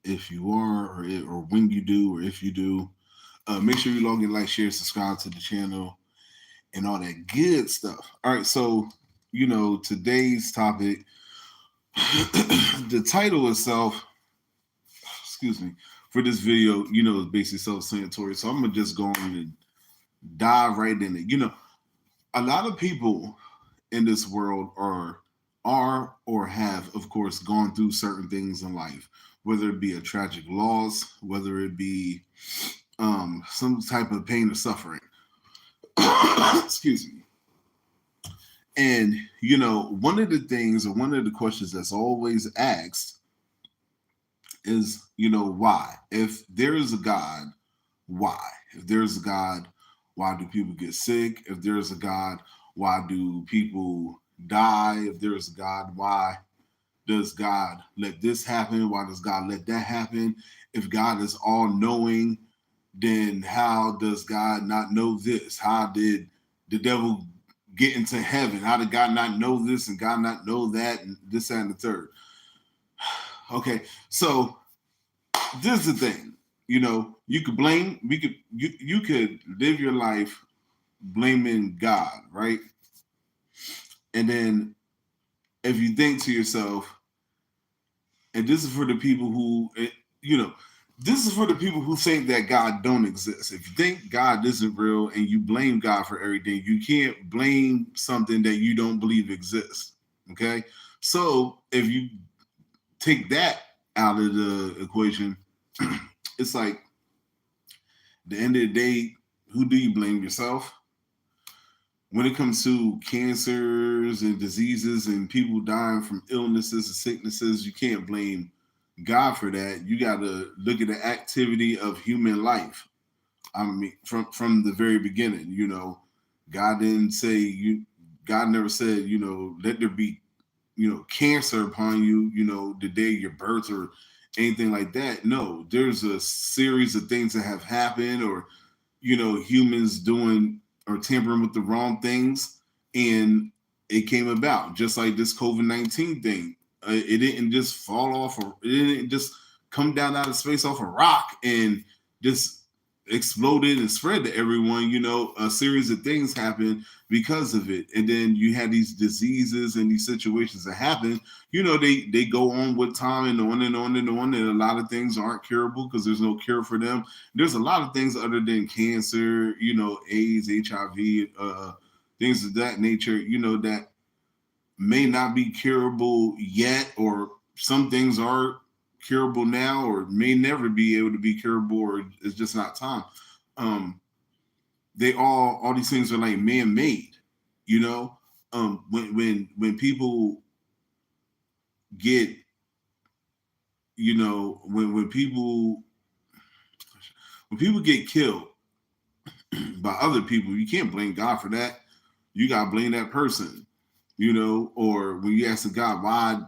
if you are, or when you do, or if you do. Make sure you log in, like, share, subscribe to the channel, and all that good stuff. All right, so today's topic, the title itself, excuse me, for this video, is basically self-explanatory. So I'm gonna just go on and dive right in it. A lot of people in this world are or have, of course, gone through certain things in life, whether it be a tragic loss, whether it be some type of pain or suffering. Excuse me. And one of the things, or one of the questions that's always asked is, why? If there is a God, why? If there's a God, why do people get sick? If there's a God, why do people die? If there's a God, why does God let this happen? Why does God let that happen? If God is all knowing, then how does God not know this? How did the devil get into heaven? How did God not know this and God not know that and this, that, and the third? Okay, so this is the thing. You could blame, you could live your life blaming God, right? And then if you think to yourself, and this is for the people who, this is for the people who think that God don't exist. If you think God isn't real and you blame God for everything, you can't blame something that you don't believe exists. Okay? So if you take that out of the equation, it's like, at the end of the day, who do you blame? Yourself? When it comes to cancers and diseases and people dying from illnesses and sicknesses, you can't blame God for that. You got to look at the activity of human life. I mean, from the very beginning, God didn't say you. God never said, let there be, cancer upon you, the day of your birth or anything like that. No, there's a series of things that have happened, or humans doing or tampering with the wrong things, and it came about. Just like this COVID-19 thing, it didn't just fall off, or it didn't just come down out of space off a rock and just exploded and spread to everyone. A series of things happened because of it, and then you had these diseases and these situations that happen. They go on with time, and on and on and on, and a lot of things aren't curable because there's no cure for them. There's a lot of things other than cancer, AIDS, HIV, things of that nature, that may not be curable yet, or some things are curable now, or may never be able to be curable, or it's just not time. They all these things are like man-made, when people get, when people get killed by other people, you can't blame God for that. You gotta blame that person, or when you ask God, why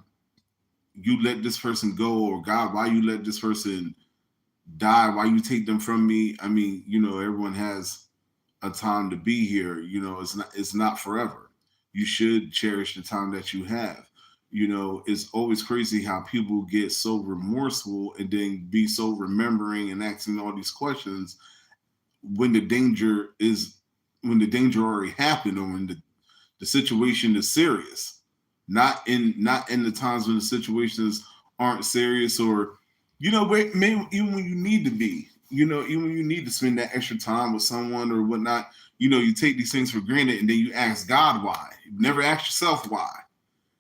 you let this person go, or God, why you let this person die, why you take them from me. I mean, everyone has a time to be here. It's not forever. You should cherish the time that you have. It's always crazy how people get so remorseful and then be so remembering and asking all these questions when the danger already happened, or when the situation is serious. Not in the times when the situations aren't serious, or maybe even when you need to be, even when you need to spend that extra time with someone or whatnot. You take these things for granted, and then you ask God why. You never ask yourself why.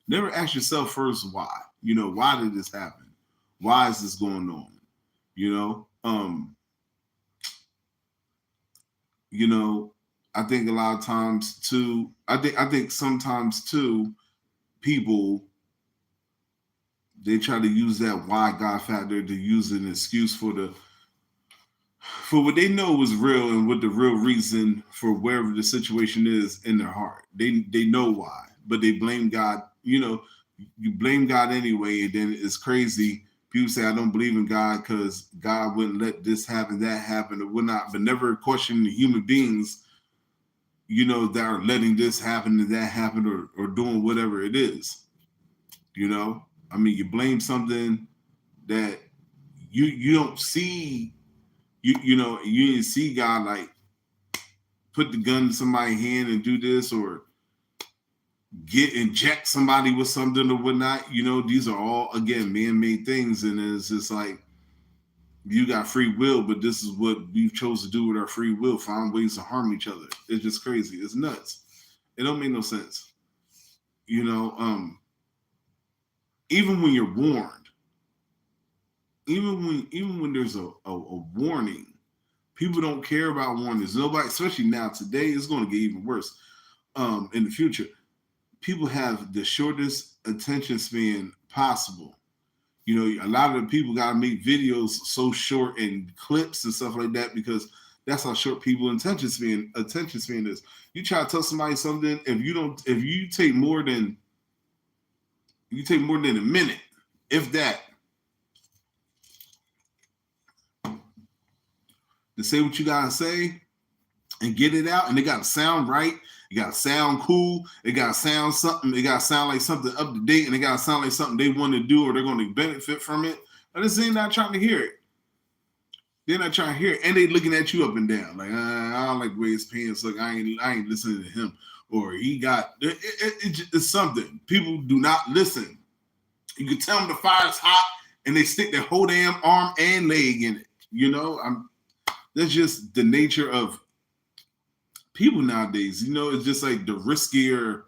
Never ask yourself first why. Why did this happen? Why is this going on? You know, um, you know, I think a lot of times too. I think sometimes too, people, they try to use that why God factor to use an excuse for what they know is real, and what the real reason for wherever the situation is in their heart. They know why, but they blame God. You blame God anyway, and then it's crazy. People say, I don't believe in God because God wouldn't let this happen, that happen, or whatnot, but never question the human beings, that are letting this happen and that happen, or doing whatever it is. I mean, you blame something that you don't see you didn't see God like put the gun in somebody's hand and do this, or inject somebody with something or whatnot. These are all, again, man-made things, and it's just like, you got free will, but this is what we've chose to do with our free will: find ways to harm each other. It's just crazy. It's nuts. It don't make no sense. Even when you're warned, even when there's a warning, people don't care about warnings. Nobody, especially now today, it's going to get even worse. In the future, people have the shortest attention span possible. A lot of the people got to make videos so short and clips and stuff like that, because that's how short people attention span is. You try to tell somebody something, if you take more than a minute, if that, to say what you gotta say and get it out, and it gotta sound right, it gotta sound cool, it gotta sound something, it gotta sound like something up to date, and it gotta sound like something they want to do or they're going to benefit from it. But they're not trying to hear it. They're not trying to hear it, and they looking at you up and down like, I don't like the way his pants look. I ain't listening to him, or he got it's something. People do not listen. You can tell them the fire's hot, and they stick their whole damn arm and leg in it. That's just the nature of people nowadays. It's just like, the riskier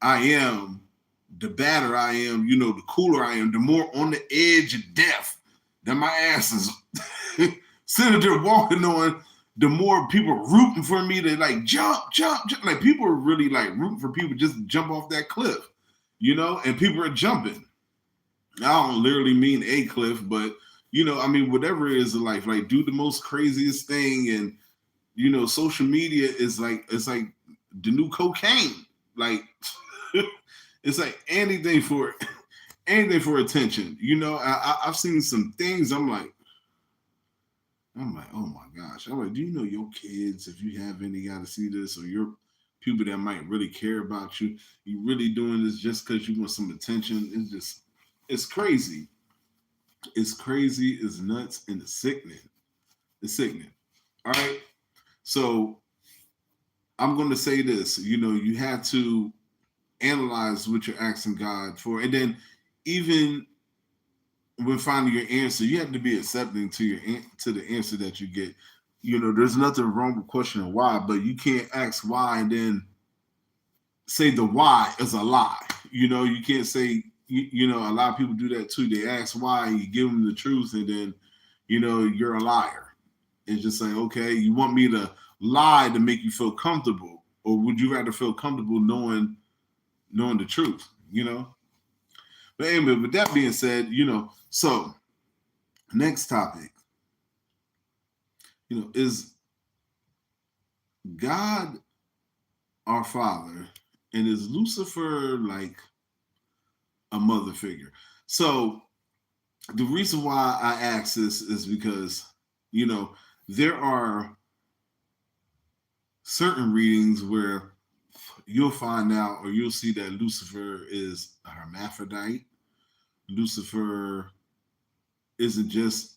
I am, the badder I am, the cooler I am, the more on the edge of death that my ass is sitting there walking on, the more people are rooting for me to like jump. Like, people are really like rooting for people just to jump off that cliff, and people are jumping. I don't literally mean a cliff, but whatever it is in life, like, do the most craziest thing. And social media is like, it's like the new cocaine. Like, it's like anything for attention. I've seen some things. I'm like, oh my gosh. I'm like, do you know your kids, if you have any, got to see this, or your people that might really care about you, you really doing this just because you want some attention? It's crazy. It's crazy, it's nuts, and it's sickening. It's sickening. All right. So I'm going to say this. You have to analyze what you're asking God for. And then, even when finding your answer, you have to be accepting to the answer that you get. There's nothing wrong with questioning why, but you can't ask why and then say the why is a lie. You can't say, a lot of people do that too. They ask why, and you give them the truth, and then, you're a liar. It's just like, okay, you want me to lie to make you feel comfortable, or would you rather feel comfortable knowing the truth? But anyway, with that being said, so next topic, is God our Father, and is Lucifer like a mother figure? So the reason why I ask this is because, there are certain readings where you'll find out, or you'll see, that Lucifer is a hermaphrodite. Lucifer isn't just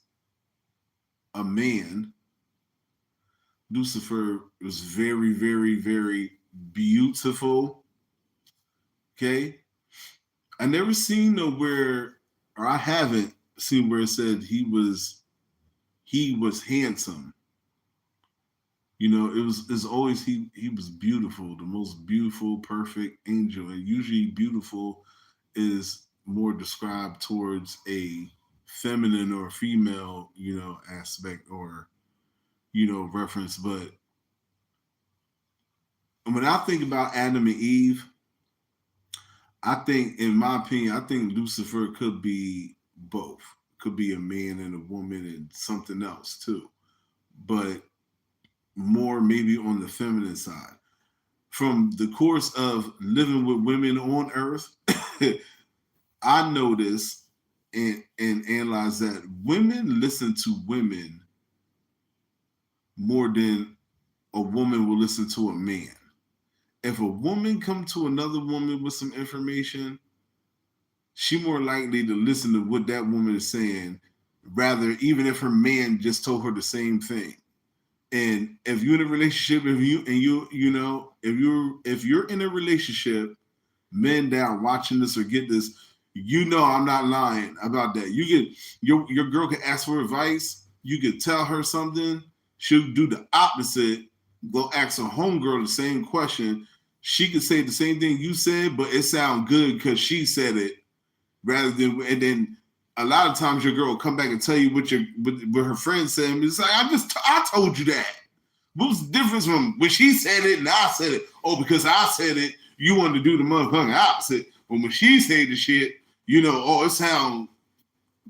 a man. Lucifer was very, very, very beautiful. Okay. I never seen nowhere, or I haven't seen where it said he was handsome. It's always he was beautiful, the most beautiful, perfect angel. And usually beautiful is more described towards a feminine or female, aspect, or, reference. But when I think about Adam and Eve, I think, in my opinion, I think Lucifer could be both. Could be a man and a woman and something else too. But more maybe on the feminine side. From the course of living with women on earth, I notice and analyze that women listen to women more than a woman will listen to a man. If a woman come to another woman with some information, she more likely to listen to what that woman is saying rather, even if her man just told her the same thing. And if you're in a relationship, if you're in a relationship, men that are watching this or get this, I'm not lying about that. You get your girl can ask for advice. You could tell her something. She'll do the opposite. Go ask her homegirl the same question. She could say the same thing you said, but it sounds good because she said it. And then a lot of times your girl will come back and tell you what her friend said. And it's like, I told you that. What's the difference from when she said it and I said it? Oh, because I said it, you want to do the motherfucking opposite. But when she said the shit, it sounds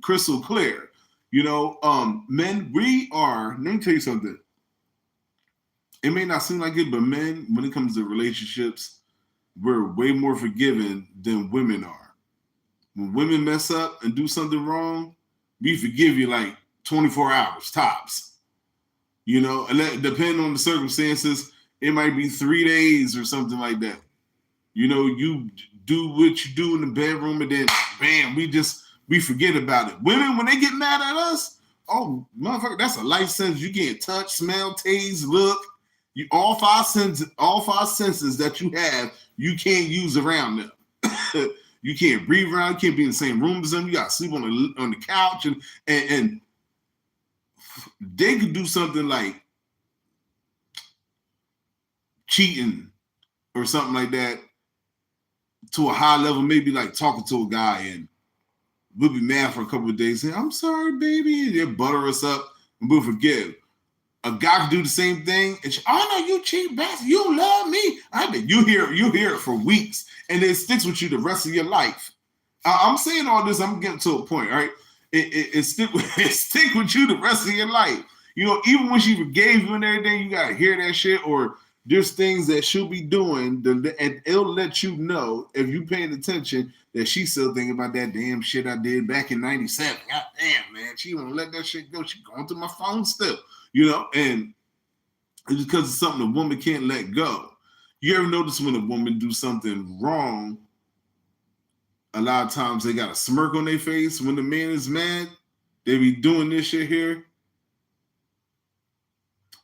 crystal clear. Men, let me tell you something. It may not seem like it, but men, when it comes to relationships, we're way more forgiving than women are. When women mess up and do something wrong, we forgive you like 24 hours tops. And that, depending on the circumstances, it might be 3 days or something like that. You do what you do in the bedroom and then bam, we forget about it. Women, when they get mad at us, oh motherfucker, that's a life sentence. You can't touch, smell, taste, look. All five senses that you have, you can't use around them. You can't breathe around. You can't be in the same room as them. You got to sleep on the couch, and they could do something like cheating or something like that to a high level, maybe like talking to a guy, and we'll be mad for a couple of days. Say, "I'm sorry, baby." They butter us up, and we'll forgive. A guy can do the same thing, and oh no, you cheat bastard, you don't love me. You hear it for weeks, and it sticks with you the rest of your life. I'm saying all this, I'm getting to a point, right? It stick with you the rest of your life. Even when she forgave you and everything, you gotta hear that shit, or there's things that she'll be doing, and it'll let you know if you paying attention that she's still thinking about that damn shit I did back in '97. God damn, man, she won't let that shit go. She going through my phone still. And it's because it's something a woman can't let go. You ever notice when a woman do something wrong, a lot of times they got a smirk on their face when the man is mad? They be doing this shit here.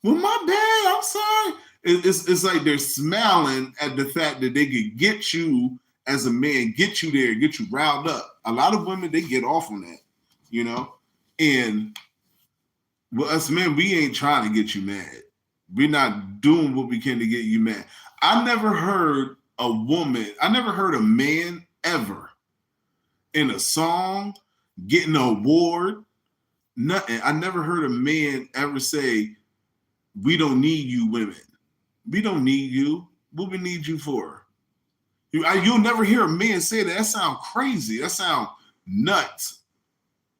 Well, my bad, I'm sorry. It's like they're smiling at the fact that they could get you as a man, get you there, get you riled up. A lot of women, they get off on that, and well, us men, we ain't trying to get you mad. We're not doing what we can to get you mad. I never heard a man ever in a song, getting an award, nothing. I never heard a man ever say, "We don't need you women. We don't need you. What we need you for?" You'll never hear a man say that. That sounds crazy. That sounds nuts.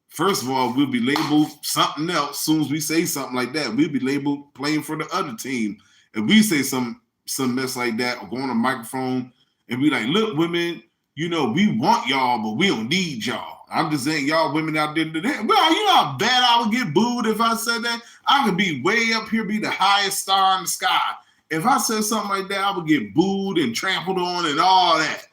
First of all, we'll be labeled something else as soon as we say something like that. We'll be labeled playing for the other team. If we say some mess like that or go on a microphone and be like, "Look, women, we want y'all, but we don't need y'all." I'm just saying, y'all women out there today. Well, you know how bad I would get booed if I said that? I could be way up here, be the highest star in the sky. If I said something like that, I would get booed and trampled on and all that.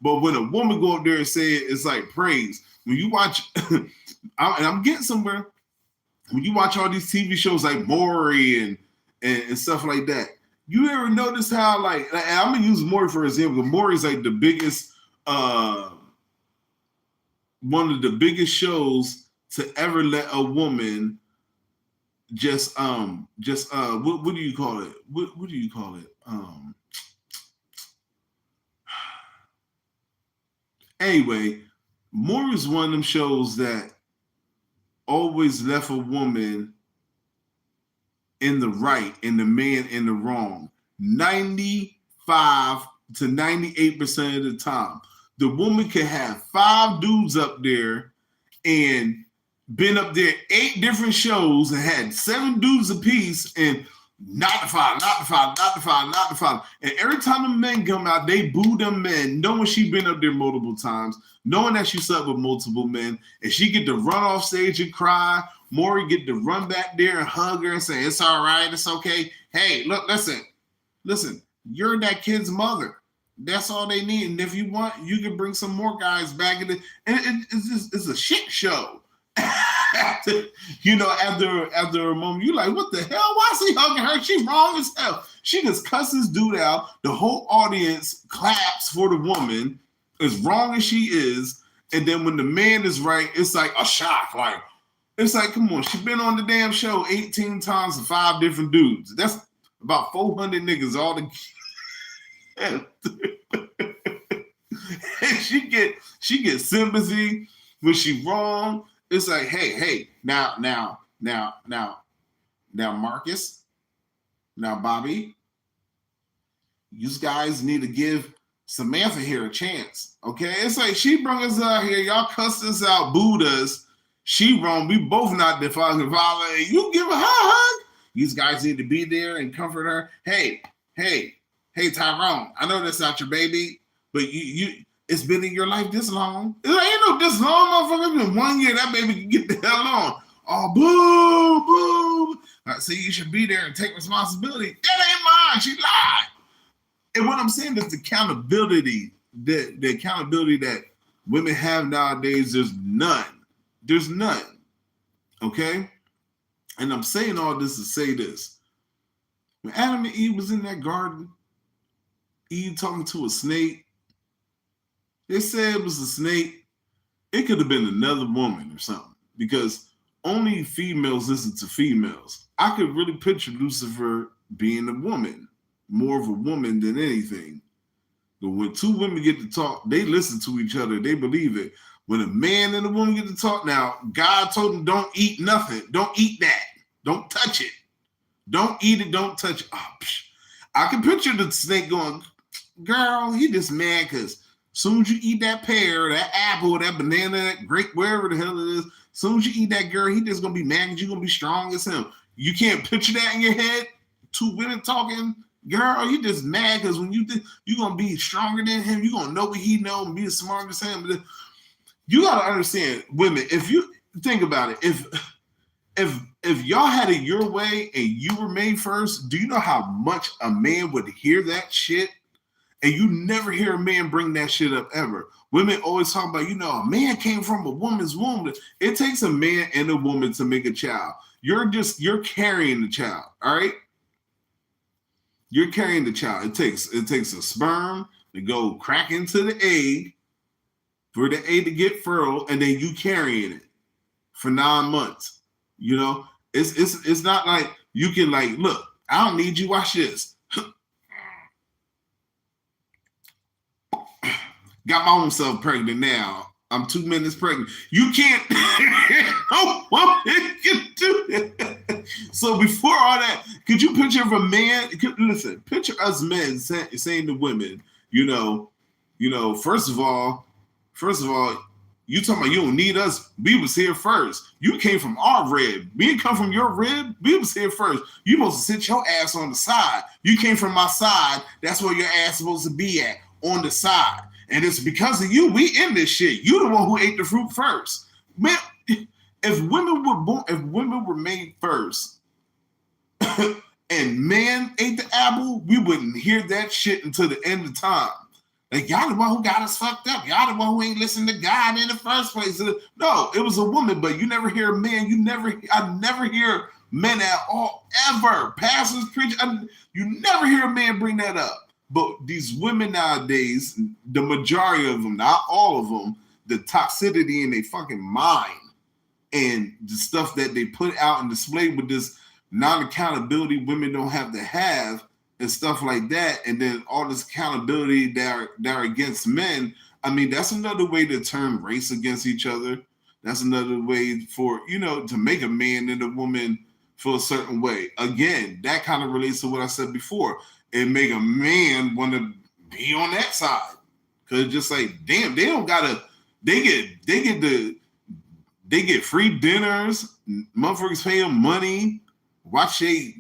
But when a woman go up there and say it, it's like praise. When you watch, and I'm getting somewhere, when you watch all these TV shows like Maury and stuff like that, you ever notice how, like, I'm going to use Maury for example. Maury's like the biggest, one of the biggest shows to ever let a woman what do you call it? What do you call it? Anyway, Maury is one of them shows that always left a woman in the right and the man in the wrong 95 to 98% of the time. The woman can have 5 dudes up there and been up there 8 different shows and had 7 dudes apiece and not the father. And every time the men come out, they boo them men, knowing she been up there multiple times, knowing that she slept with multiple men, and she get to run off stage and cry. Maury get to run back there and hug her and say, "It's all right, it's okay. Hey, look, listen, you're that kid's mother. That's all they need. And if you want, you can bring some more guys back in it." And it's a shit show. after, after a moment, you're like, what the hell? Why is he hugging her? She's wrong as hell. She just cuss this dude out. The whole audience claps for the woman, as wrong as she is. And then when the man is right, it's like a shock. Like, it's like, come on, she been on the damn show 18 times with 5 different dudes. That's about 400 niggas all together. And she get sympathy when she wrong. It's like, hey, now, Marcus, now Bobby, you guys need to give Samantha here a chance, okay? It's like she brought us out here, y'all cussed us out, booed us. She wrong. We both not the fucking violent. You give her a hug. These guys need to be there and comfort her. Hey, Tyrone. I know that's not your baby, but you it's been in your life this long. It ain't no this long, motherfucker. It's been 1 year. That baby can get the hell on. Oh, boo. So you should be there and take responsibility. That ain't mine. She lied. And what I'm saying is the accountability, the accountability that women have nowadays, there's none. There's none. Okay? And I'm saying all this to say this. When Adam and Eve was in that garden, Eve talking to a snake, they said it was a snake. It could have been another woman or something, because only females listen to females. I could really picture Lucifer being a woman, more of a woman than anything. But when 2 women get to talk, they listen to each other. They believe it. When a man and a woman get to talk, now, God told them don't eat nothing. Don't eat that. Don't touch it. Don't eat it. Don't touch it. Oh, I can picture the snake going, girl, he just mad because soon as you eat that pear, that apple, that banana, that grape, wherever the hell it is, soon as you eat that, girl, he just going to be mad because you're going to be strong as him. You can't picture that in your head? 2 women talking, girl, you just mad because when you think you're going to be stronger than him, you're going to know what he know and be as smart as him. You got to understand, women, if you think about it, if y'all had it your way and you were made first, do you know how much a man would hear that shit? And you never hear a man bring that shit up ever. Women always talk about, a man came from a woman's womb. It takes a man and a woman to make a child. You're carrying the child, all right? You're carrying the child. It takes a sperm to go crack into the egg, for the egg to get fertile, and then you carrying it for 9 months. It's not like you can look, I don't need you. Watch this. Got my own self pregnant now. I'm 2 minutes pregnant. You can't. No woman can do that. So before all that, could you picture a man? Listen, picture us men saying to women, first of all, you talking about you don't need us. We was here first. You came from our rib. We didn't come from your rib. We was here first. You supposed to sit your ass on the side. You came from my side. That's where your ass supposed to be at, on the side. And it's because of you we in this shit. You the one who ate the fruit first. Man, if women were made first and man ate the apple, we wouldn't hear that shit until the end of time. Like, y'all the one who got us fucked up. Y'all the one who ain't listening to God in the first place. No, it was a woman, but you never hear a man. I never hear men at all, ever. Pastors, preachers, you never hear a man bring that up. But these women nowadays, the majority of them, not all of them, the toxicity in their fucking mind and the stuff that they put out and display with this non-accountability women don't have to have and stuff like that, and then all this accountability that are against men. I mean, that's another way to turn race against each other. That's another way for, to make a man and a woman feel a certain way. Again, that kind of relates to what I said before. It make a man want to be on that side. Cause it's just like, damn, they don't gotta, they get free dinners, motherfuckers pay them money, watch their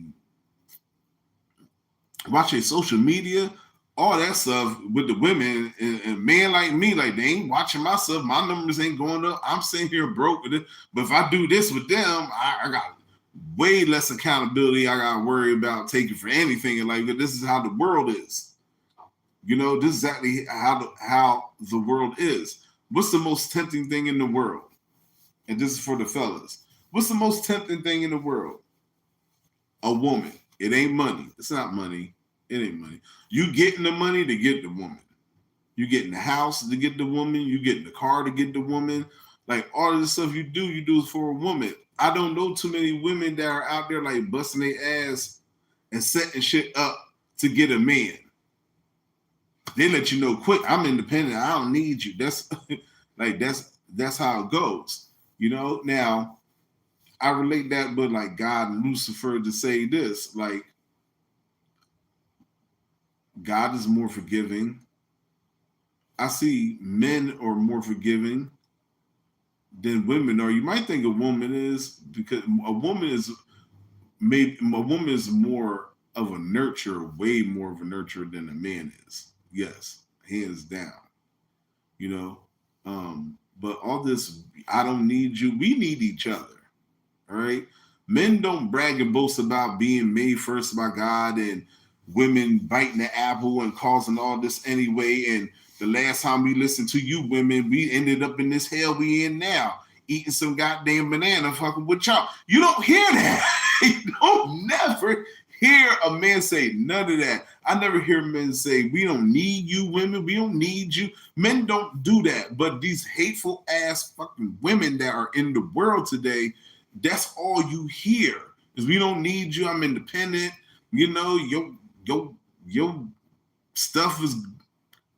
social media, all that stuff with the women, and men like me, like they ain't watching my stuff. My numbers ain't going up. I'm sitting here broke with it. But if I do this with them, I got way less accountability I got to worry about taking for anything in life. This is how the world is. This is exactly how the world is. What's the most tempting thing in the world? and this is for the fellas. What's the most tempting thing in the world? A woman. It ain't money. It's not money. It ain't money. You getting the money to get the woman. You get in the house to get the woman. You get in the car to get the woman. Like all of the stuff you do it for a woman. I don't know too many women that are out there like busting their ass and setting shit up to get a man. They let you know quick. I'm independent. I don't need you. That's like that's how it goes. You know. Now I relate that with like God and Lucifer to say this. Like God is more forgiving. I see men are more forgiving than women are. You might think a woman is because a woman is more of a nurturer, way more of a nurturer than a man is. Yes, hands down. You know, but all this, I don't need you. We need each other. All right. Men don't brag and boast about being made first by God and women biting the apple and causing all this anyway. And the last time we listened to you women, we ended up in this hell we in now, eating some goddamn banana fucking with y'all. You don't hear that. You don't never hear a man say none of that. I never hear men say, we don't need you women. We don't need you. Men don't do that. But these hateful ass fucking women that are in the world today, that's all you hear is we don't need you. I'm independent. You know, your stuff is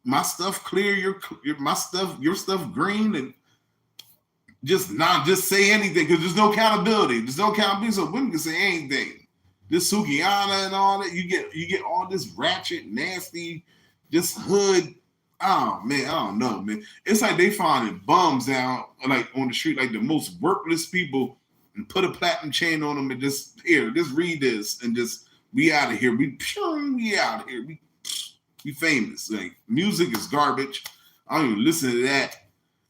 my stuff clear. Your stuff green, and just say anything because there's no accountability. There's no accountability, so women can say anything. This Sukiana and all that, you get all this ratchet, nasty, just hood. Oh man, I don't know, man. It's like they finding bums out like on the street, like the most worthless people, and put a platinum chain on them and just read this and just we out of here. We out of here. We famous. Like music is garbage. I don't even listen to that.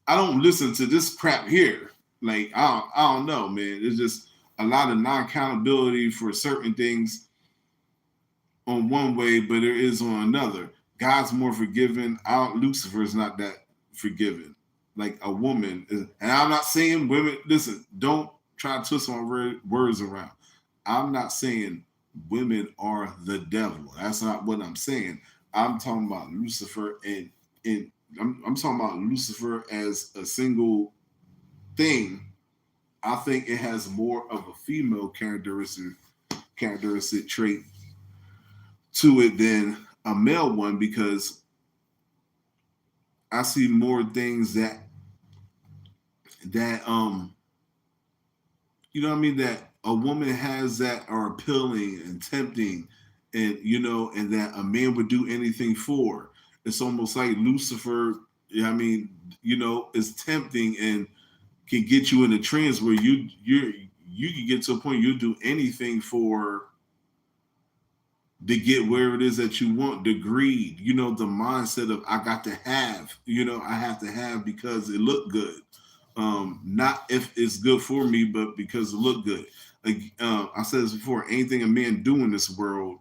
I don't listen to this crap here. Like I don't know, man. It's just a lot of non-accountability for certain things on one way, but there is on another. God's more forgiving. Lucifer is not that forgiving. Like a woman is, and I'm not saying women. Listen, don't try to twist my words around. I'm not saying women are the devil. That's not what I'm saying. I'm talking about Lucifer and I'm talking about Lucifer as a single thing. I think it has more of a female characteristic trait to it than a male one because I see more things that you know what I mean, that a woman has that are appealing and tempting and and that a man would do anything for. It's almost like Lucifer, I mean, is tempting and can get you in a trance where you can get to a point you'll do anything for to get where it is that you want, the greed, the mindset of I got to have, I have to have because it looked good. Not if it's good for me, but because it looked good. Like I said this before, anything a man do in this world,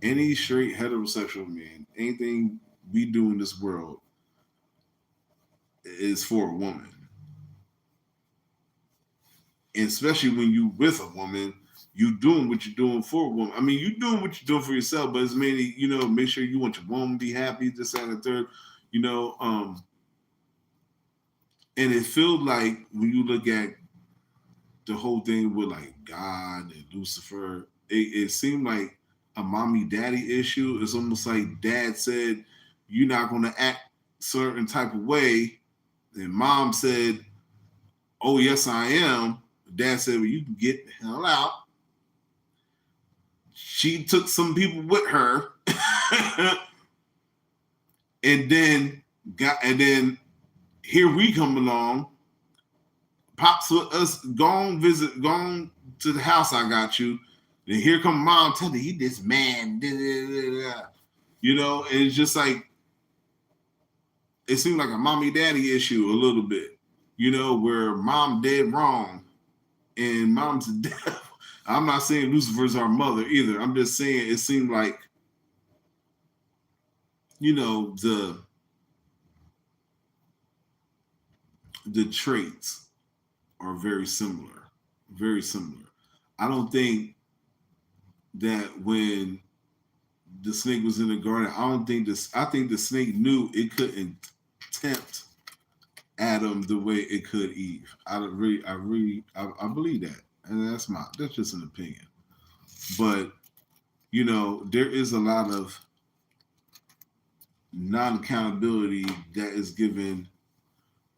any straight heterosexual man, anything we do in this world is for a woman. And especially when you with a woman, you doing what you're doing for a woman. I mean, you doing what you're doing for yourself, but it's mainly, make sure you want your woman to be happy, this, that, and the third, and it feels like when you look at the whole thing with like God and Lucifer, it seemed like a mommy daddy issue. It's almost like dad said, you're not going to act certain type of way. And mom said, oh, yes, I am. Dad said, well, you can get the hell out. She took some people with her. and then here we come along. Pops with us, go to the house I got you. Then here come mom telling you, he this man. Da, da, da, da. And it's just like, it seemed like a mommy daddy issue a little bit, where mom dead wrong and mom's dead. I'm not saying Lucifer's our mother either. I'm just saying it seemed like, the traits are very similar. Very similar. I don't think that when the snake was in the garden, I don't think this. I think the snake knew it couldn't tempt Adam the way it could Eve. I believe that, and that's just an opinion. But there is a lot of non accountability that is given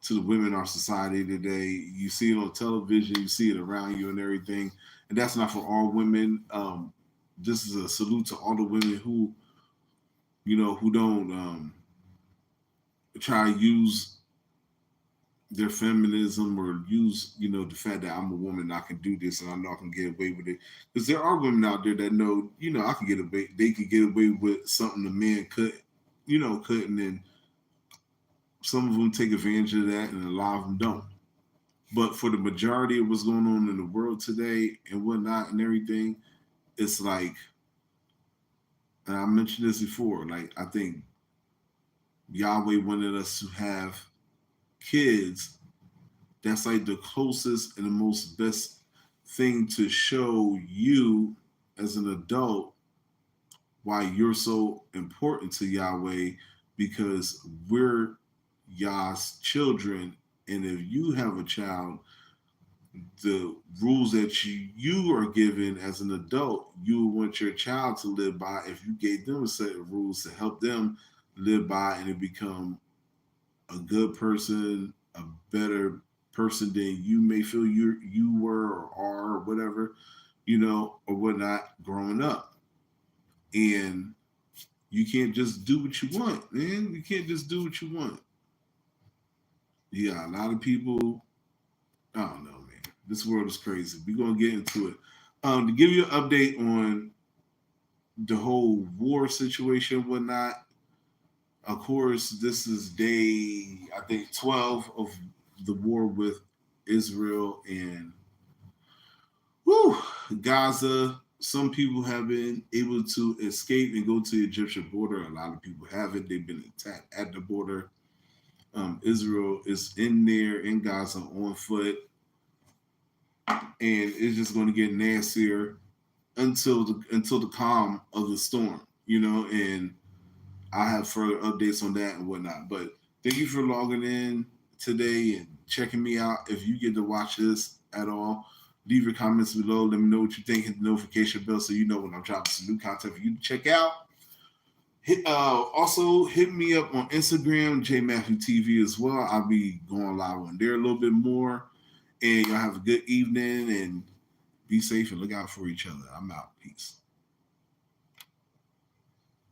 to the women in our society today. You see it on television, you see it around you and everything, and that's not for all women. This is a salute to all the women who don't try to use their feminism or use the fact that I'm a woman, I can do this, and I know I can get away with it. Because there are women out there that know I can get away. They could get away with something the man couldn't, and some of them take advantage of that, and a lot of them don't. But for the majority of what's going on in the world today and whatnot and everything, it's like, and I mentioned this before, like I think Yahweh wanted us to have kids. That's like the closest and the most best thing to show you as an adult why you're so important to Yahweh, because we're Yah's children. And if you have a child, the rules that you are given as an adult, you want your child to live by. If you gave them a set of rules to help them live by and to become a good person, a better person than you may feel you were or are or whatever, or whatnot growing up. And you can't just do what you want, man. You can't just do what you want. Yeah, a lot of people, I don't know, man. This world is crazy. We're gonna get into it. To give you an update on the whole war situation and whatnot, of course, this is day, I think, 12 of the war with Israel and whew, Gaza. Some people have been able to escape and go to the Egyptian border. A lot of people haven't. They've been attacked at the border. Israel is in there in Gaza on foot, and it's just going to get nastier until the calm of the storm. And I have further updates on that and whatnot. But thank you for logging in today and checking me out. If you get to watch this at all, leave your comments below. Let me know what you think. Hit the notification bell so you know when I'm dropping some new content for you to check out. Also, hit me up on Instagram, J.Matthew TV as well. I'll be going live on there a little bit more. And y'all have a good evening and be safe and look out for each other. I'm out. Peace.